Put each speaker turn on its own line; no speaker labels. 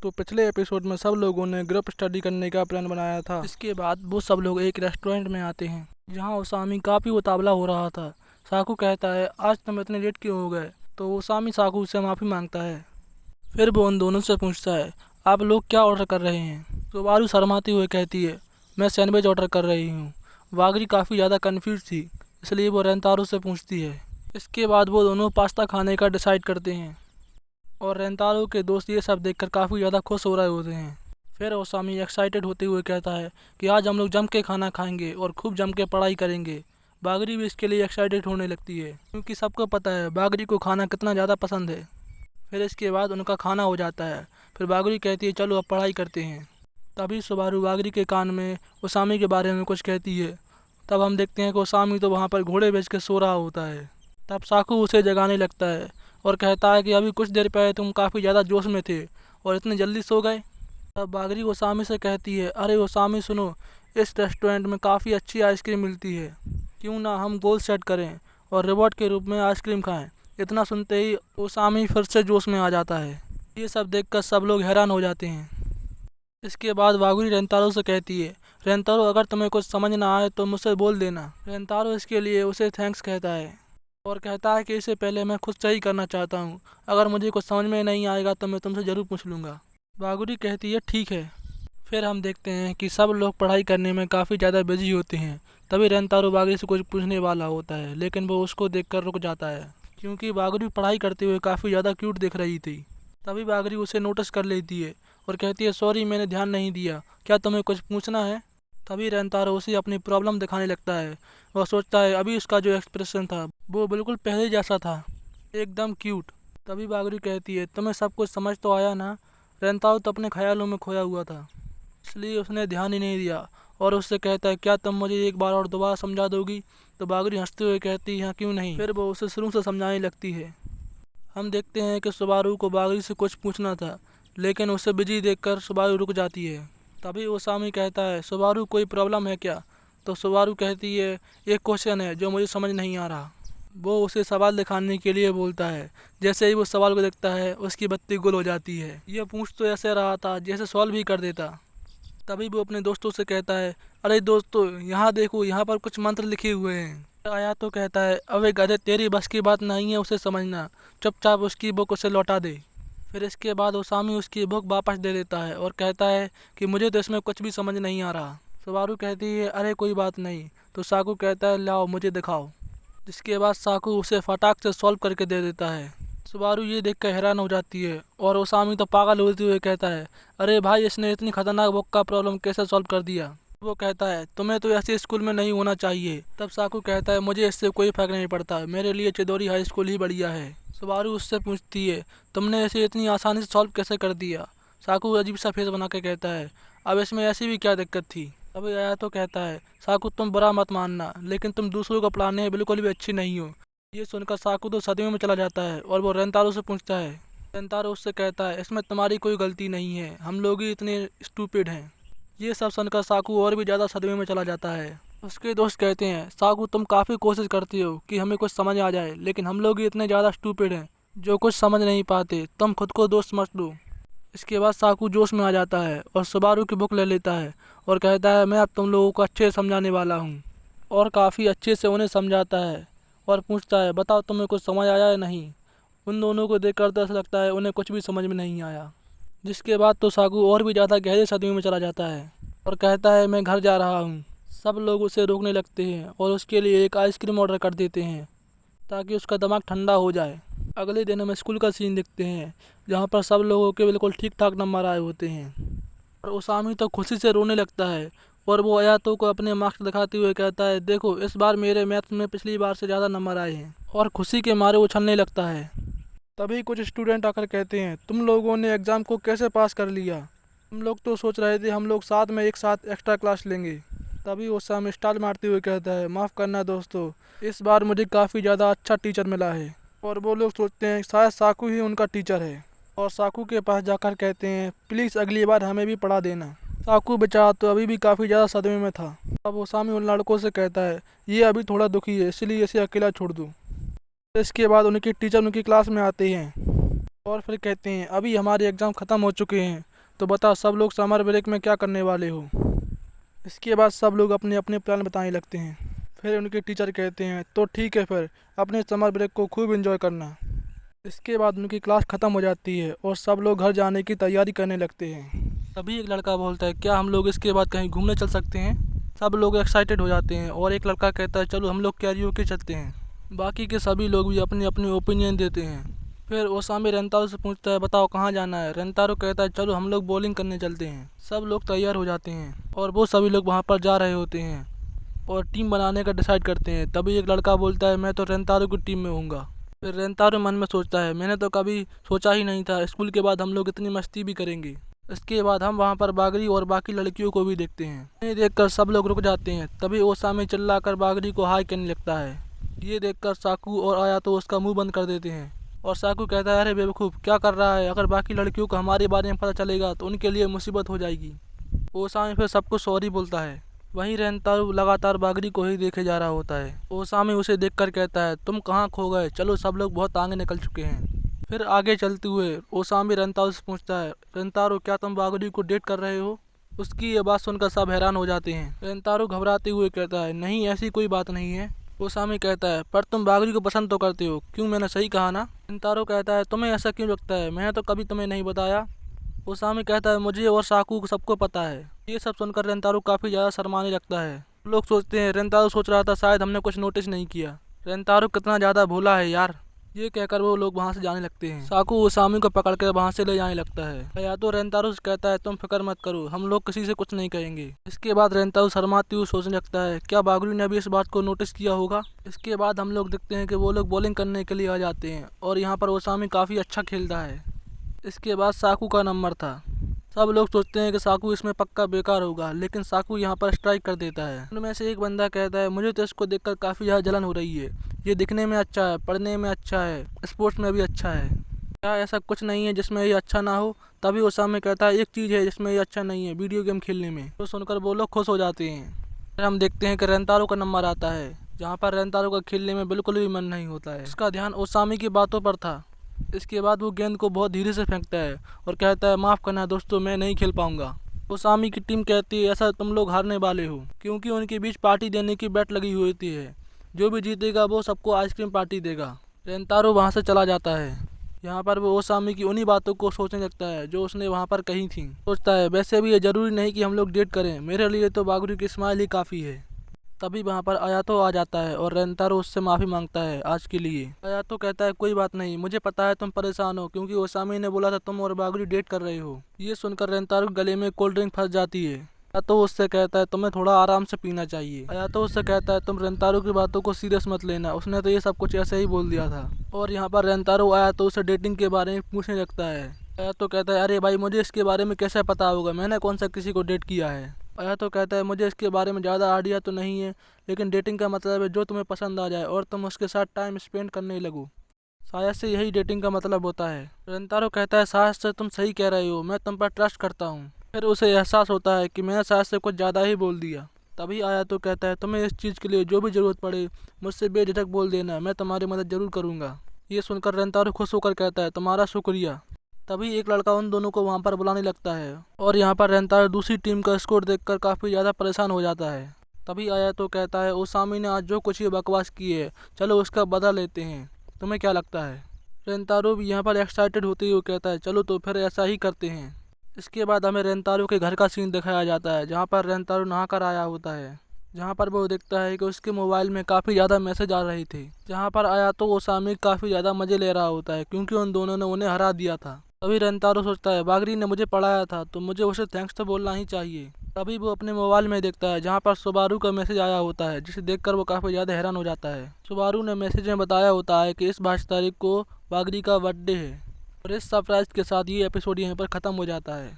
तो पिछले एपिसोड में सब लोगों ने ग्रुप स्टडी करने का प्लान बनाया था। इसके बाद वो सब लोग एक रेस्टोरेंट में आते हैं जहां ओसामी काफ़ी उतावला हो रहा था। साकू कहता है आज तुम इतने लेट क्यों हो गए, तो ओसामी साकू से माफ़ी मांगता है। फिर वो उन दोनों से पूछता है आप लोग क्या ऑर्डर कर रहे हैं। तो वारू शर्माते हुए कहती है मैं सैंडविच ऑर्डर कर रही हूँ। वागरी काफ़ी ज़्यादा कन्फ्यूज थी, इसलिए वो रेंतारो से पूछती है। इसके बाद वो दोनों पास्ता खाने का डिसाइड करते हैं और रेंतारो के दोस्त ये सब देखकर काफ़ी ज़्यादा खुश हो रहे होते हैं। फिर ओसामी एक्साइटेड होते हुए कहता है कि आज हम लोग जम के खाना खाएंगे और खूब जम के पढ़ाई करेंगे। बागरी भी इसके लिए एक्साइटेड होने लगती है क्योंकि सबको पता है बागरी को खाना कितना ज़्यादा पसंद है। फिर इसके बाद उनका खाना हो जाता है। फिर बागरी कहती है चलो अब पढ़ाई करते हैं। तभी सुबारू बागरी के कान में ओसामी के बारे में कुछ कहती है। तब हम देखते हैं कि ओसामी तो वहाँ पर घोड़े बेच के सो रहा होता है। तब साकू उसे जगाने लगता है और कहता है कि अभी कुछ देर पहले तुम काफ़ी ज़्यादा जोश में थे और इतने जल्दी सो गए। तब बागरी ओसामी से कहती है अरे ओसामी सुनो, इस रेस्टोरेंट में काफ़ी अच्छी आइसक्रीम मिलती है, क्यों ना हम गोल सेट करें और रिवॉर्ड के रूप में आइसक्रीम खाएं। इतना सुनते ही ओसामी फिर से जोश में आ जाता है। ये सब देखकर सब लोग हैरान हो जाते हैं। इसके बाद वागुरी रेंतारो से कहती है रेंतारो अगर तुम्हें कुछ समझ ना आए तो मुझसे बोल देना। रेंतारो इसके लिए उसे थैंक्स कहता है और कहता है कि इससे पहले मैं खुद से ही करना चाहता हूँ, अगर मुझे कुछ समझ में नहीं आएगा तो मैं तुमसे ज़रूर पूछ लूँगा। वागुरी कहती है ठीक है। फिर हम देखते हैं कि सब लोग पढ़ाई करने में काफ़ी ज़्यादा बिजी होते हैं। तभी रेंतारो वागुरी से कुछ पूछने वाला होता है, लेकिन वो उसको देखकर रुक जाता है क्योंकि वागुरी पढ़ाई करते हुए काफ़ी ज़्यादा क्यूट दिख रही थी। तभी वागुरी उसे नोटिस कर लेती है और कहती है सॉरी मैंने ध्यान नहीं दिया, क्या तुम्हें कुछ पूछना है। तभी रेंतारो उसे अपनी प्रॉब्लम दिखाने लगता है। वह सोचता है अभी उसका जो एक्सप्रेशन था वो बिल्कुल पहले जैसा था, एकदम क्यूट। तभी वागुरी कहती है तुम्हें सब कुछ समझ तो आया ना। रेंतारो तो अपने ख्यालों में खोया हुआ था, इसलिए उसने ध्यान ही नहीं दिया और उससे कहता है क्या तुम मुझे एक बार और दोबारा समझा दोगी। तो वागुरी हंसते हुए कहती है हाँ क्यों नहीं। फिर वो उसे शुरू से समझाने लगती है। हम देखते हैं कि सुबारू को वागुरी से कुछ पूछना था, लेकिन उसे बिजी देखकर सुबारू रुक जाती है। तभी ओसामी कहता है सुबारू कोई प्रॉब्लम है क्या। तो सुबारू कहती है एक क्वेश्चन है जो मुझे समझ नहीं आ रहा। वो उसे सवाल दिखाने के लिए बोलता है। जैसे ही वो सवाल को देखता है उसकी बत्ती गुल हो जाती है। ये पूछ तो ऐसे रहा था जैसे सॉल्व ही कर देता। तभी वो अपने दोस्तों से कहता है अरे दोस्तों यहाँ देखो, यहाँ पर कुछ मंत्र लिखे हुए हैं। आया तो कहता है अबे गधे तेरी बस की बात नहीं है उसे समझना, चुपचाप उसकी बुक उसे लौटा दे। फिर इसके बाद ओसामी उसकी बुक वापस दे देता है और कहता है कि मुझे तो इसमें कुछ भी समझ नहीं आ रहा। सुबारू कहती है अरे कोई बात नहीं। तो साकू कहता है लाओ मुझे दिखाओ। जिसके बाद साकू उसे फटाक से सॉल्व करके दे देता है। सुबारू ये देखकर हैरान हो जाती है और ओसामी तो पागल होते हुए कहता है अरे भाई इसने इतनी खतरनाक बुक का प्रॉब्लम कैसे सॉल्व कर दिया। वो कहता है तुम्हें तो ऐसे स्कूल में नहीं होना चाहिए। तब साकू कहता है मुझे इससे कोई फर्क नहीं पड़ता, मेरे लिए चिदोरी हाई स्कूल ही बढ़िया है। सुबारू उससे पूछती है तुमने इसे इतनी आसानी से सॉल्व कैसे कर दिया। साकू अजीब सा फेस बना के कहता है अब इसमें ऐसी भी क्या दिक्कत थी। तभी आया तो कहता है साकू तुम बुरा मत मानना, लेकिन तुम दूसरों को पढ़ाने में बिल्कुल भी अच्छी नहीं हो। ये सुनकर साकू तो सदमे में चला जाता है और वो रेंतारो से पूछता है। रेंतारो उससे कहता है इसमें तुम्हारी कोई गलती नहीं है, हम लोग ही इतने स्टूपिड हैं। ये सब सुनकर साकू और भी ज़्यादा सदमे में चला जाता है। उसके दोस्त कहते हैं साकू तुम काफ़ी कोशिश करती हो कि हमें कुछ समझ आ जाए, लेकिन हम लोग ही इतने ज़्यादा स्टूपिड हैं जो कुछ समझ नहीं पाते, तुम खुद को दोस्त मत दो। इसके बाद साकू जोश में आ जाता है और सुबारू की बुक ले लेता है और कहता है मैं अब तुम लोगों को अच्छे से समझाने वाला हूँ। और काफ़ी अच्छे से उन्हें समझाता है और पूछता है बताओ तुम्हें कुछ समझ आया या नहीं। उन दोनों को देखकर तो ऐसा लगता है उन्हें कुछ भी समझ में नहीं आया। जिसके बाद तो साकू और भी ज़्यादा गहरे सदमे में चला जाता है और कहता है मैं घर जा रहा हूँ। सब लोग उसे रोकने लगते हैं और उसके लिए एक आइसक्रीम ऑर्डर कर देते हैं ताकि उसका दिमाग ठंडा हो जाए। अगले दिन हम स्कूल का सीन देखते हैं जहाँ पर सब लोगों के बिल्कुल ठीक ठाक नंबर आए होते हैं और ओसामी तो खुशी से रोने लगता है और वो अयातो को अपने मार्क्स दिखाते हुए कहता है देखो इस बार मेरे मैथ्स में पिछली बार से ज़्यादा नंबर आए हैं, और खुशी के मारे उछलने लगता है। तभी कुछ स्टूडेंट आकर कहते हैं तुम लोगों ने एग्ज़ाम को कैसे पास कर लिया, हम लोग तो सोच रहे थे हम लोग साथ में एक साथ एक्स्ट्रा क्लास लेंगे। तभी ओसामी स्टाइल मारते हुए कहता है माफ़ करना दोस्तों, इस बार मुझे काफ़ी ज़्यादा अच्छा टीचर मिला है। और वो लोग सोचते हैं शायद साकू ही उनका टीचर है और साकू के पास जाकर कहते हैं प्लीज़ अगली बार हमें भी पढ़ा देना। साकू बेचारा तो अभी भी काफ़ी ज़्यादा सदमे में था। अब ओसामी उन लड़कों से कहता है ये अभी थोड़ा दुखी है इसलिए इसे अकेला छोड़ दूँ। इसके बाद उनके टीचर उनकी क्लास में आते हैं और फिर कहते हैं अभी हमारे एग्ज़ाम ख़त्म हो चुके हैं, तो बताओ सब लोग समर ब्रेक में क्या करने वाले हो। इसके बाद सब लोग अपने अपने प्लान बताने लगते हैं। फिर उनके टीचर कहते हैं तो ठीक है, फिर अपने समर ब्रेक को खूब एंजॉय करना। इसके बाद उनकी क्लास ख़त्म हो जाती है और सब लोग घर जाने की तैयारी करने लगते हैं। तभी एक लड़का बोलता है क्या हम लोग इसके बाद कहीं घूमने चल सकते हैं। सब लोग एक्साइटेड हो जाते हैं और एक लड़का कहता है चलो हम लोग कैरियोके चलते हैं। बाकी के सभी लोग भी अपनी अपनी ओपिनियन देते हैं। फिर ओसामी रेंतारो से पूछता है बताओ कहाँ जाना है। रेंतारो कहता है चलो हम लोग बॉलिंग करने चलते हैं। सब लोग तैयार हो जाते हैं और वो सभी लोग वहाँ पर जा रहे होते हैं और टीम बनाने का डिसाइड करते हैं। तभी एक लड़का बोलता है मैं तो रेंतारो की टीम में हूँगा। फिर रेंतारो मन में सोचता है मैंने तो कभी सोचा ही नहीं था स्कूल के बाद हम लोग इतनी मस्ती भी करेंगे। इसके बाद हम वहाँ पर बागरी और बाकी लड़कियों को भी देखते हैं। इन्हें देखकर सब लोग रुक जाते हैं। तभी ओसामी चिल्लाकर बागरी को हाई करने लगता है। ये देखकर साकू और आया तो उसका मुंह बंद कर देते हैं और साकू कहता है अरे बेवकूफ़ क्या कर रहा है, अगर बाकी लड़कियों को हमारे बारे में पता चलेगा तो उनके लिए मुसीबत हो जाएगी। ओसामी फिर सबको सॉरी बोलता है। वहीं रेंतारो लगातार बागरी को ही देखे जा रहा होता है। ओसामी उसे देखकर कहता है तुम कहाँ खो गए, चलो सब लोग बहुत आगे निकल चुके हैं। फिर आगे चलते हुए ओसामी रेंतारो से पूछता है रेंतारो क्या तुम बागरी को डेट कर रहे हो। उसकी ये बात सुनकर सब हैरान हो जाते हैं। रेंतारो घबराते हुए कहता है नहीं ऐसी कोई बात नहीं है। ओसामी कहता है पर तुम बागरी को पसंद तो करते हो, क्यों मैंने सही कहा ना। रेंतारो कहता है तुम्हें ऐसा क्यों लगता है, मैंने तो कभी तुम्हें नहीं बताया। ओसामी कहता है मुझे और साकू को सबको पता है। ये सब सुनकर रेंतारो काफ़ी ज़्यादा शर्माने लगता है। लोग सोचते हैं रेंतारो सोच रहा था शायद हमने कुछ नोटिस नहीं किया। रेंतारो कितना ज़्यादा भोला है यार। ये कहकर वो लोग वहाँ से जाने लगते हैं। साकू ओसामी को पकड़कर वहाँ से ले जाने लगता है। या तो रेंतारो से कहता है तुम फिक्र मत करो, हम लोग किसी से कुछ नहीं कहेंगे। इसके बाद रेंतारो शर्माते हुए सोचने लगता है क्या बागरी ने भी इस बात को नोटिस किया होगा। इसके बाद हम लोग देखते हैं कि वो लोग बॉलिंग करने के लिए आ जाते हैं और यहाँ पर ओसामी काफ़ी अच्छा खेलता है। इसके बाद साकू का नंबर था। सब लोग सोचते हैं कि साकू इसमें पक्का बेकार होगा, लेकिन साकू यहाँ पर स्ट्राइक कर देता है। उनमें से एक बंदा कहता है मुझे तो इसको देखकर काफ़ी ज़्यादा जलन हो रही है, ये दिखने में अच्छा है, पढ़ने में अच्छा है, स्पोर्ट्स में भी अच्छा है, क्या ऐसा कुछ नहीं है जिसमें ये अच्छा ना हो। तभी ओसामी कहता है एक चीज़ है जिसमें ये अच्छा नहीं है, वीडियो गेम खेलने में। तो सुनकर वो लोग खुश हो जाते हैं। फिर हम देखते हैं कि रेंतारो का नंबर आता है, जहाँ पर रेंतारो का खेलने में बिल्कुल भी मन नहीं होता है। उसका ध्यान ओसामी की बातों पर था। इसके बाद वो गेंद को बहुत धीरे से फेंकता है और कहता है माफ़ करना दोस्तों, मैं नहीं खेल पाऊंगा। ओसामी की टीम कहती है ऐसा तुम लोग हारने वाले हो, क्योंकि उनके बीच पार्टी देने की बेट लगी हुई होती है। जो भी जीतेगा वो सबको आइसक्रीम पार्टी देगा। रेंतारो वहाँ से चला जाता है। यहाँ पर वो ओसामी की उन्हीं बातों को सोचने लगता है जो उसने वहाँ पर कही थी। सोचता है वैसे भी ये ज़रूरी नहीं कि हम लोग डेट करें, मेरे लिए तो बागरी की स्माइल ही काफ़ी है। तभी वहाँ पर आयातो आ जाता है और रेंतारो उससे माफ़ी मांगता है आज के लिए। आयातो कहता है कोई बात नहीं, मुझे पता है तुम परेशान हो क्योंकि ओसामी ने बोला था तुम और बागरी डेट कर रहे हो। ये सुनकर रेंतारो के गले में कोल्ड ड्रिंक फंस जाती है। आयातो उससे कहता है तुम्हें थोड़ा आराम से पीना चाहिए। आयातो उससे कहता है तुम रेंतारो की बातों को सीरियस मत लेना, उसने तो ये सब कुछ ऐसे ही बोल दिया था। और यहाँ पर रेंतारो आयातो से डेटिंग के बारे में पूछने लगता है। आयातो कहता है अरे भाई मुझे इसके बारे में कैसे पता होगा, मैंने कौन सा किसी को डेट किया है। आयातो कहता है मुझे इसके बारे में ज़्यादा आइडिया तो नहीं है, लेकिन डेटिंग का मतलब है जो तुम्हें पसंद आ जाए और तुम उसके साथ टाइम स्पेंड करने लगो, शायद से यही डेटिंग का मतलब होता है। रेंतारो कहता है शायद से तुम सही कह रहे हो, मैं तुम पर ट्रस्ट करता हूँ। फिर उसे एहसास होता है कि मैंने शायद से कुछ ज़्यादा ही बोल दिया। तभी आयातो कहता है तुम्हें इस चीज़ के लिए जो भी ज़रूरत पड़े मुझसे बेझिझक बोल देना, मैं तुम्हारी मदद ज़रूर करूँगा। ये सुनकर रेंतारो खुश होकर कहता है तुम्हारा शुक्रिया। तभी एक लड़का उन दोनों को वहाँ पर बुलाने लगता है और यहाँ पर रेंतारो दूसरी टीम का स्कोर देखकर काफ़ी ज़्यादा परेशान हो जाता है। तभी आयातो कहता है ओसामी ने आज जो कुछ ये बकवास की है चलो उसका बदला लेते हैं, तुम्हें क्या लगता है। रेंतारो भी यहाँ पर एक्साइटेड होते हुए कहता है चलो तो फिर ऐसा ही करते हैं। इसके बाद हमें रेंतारो के घर का सीन दिखाया जाता है, जहाँ पर रेंतारो नहा कर आया होता है। जहाँ पर वो देखता है कि उसके मोबाइल में काफ़ी ज़्यादा मैसेज आ रहे थे, जहाँ पर आयातो ओसामी काफ़ी ज़्यादा मज़े ले रहा होता है क्योंकि उन दोनों ने उन्हें हरा दिया था। तभी रेंतारो सोचता है बागरी ने मुझे पढ़ाया था तो मुझे उसे थैंक्स तो बोलना ही चाहिए। तभी वो अपने मोबाइल में देखता है जहाँ पर सुबारू का मैसेज आया होता है, जिसे देखकर वो काफ़ी ज़्यादा हैरान हो जाता है। सुबारू ने मैसेज में बताया होता है कि इस 22 तारीख को बागरी का बर्थडे है। और इस सरप्राइज के साथ ये एपिसोड यहीं पर ख़त्म हो जाता है।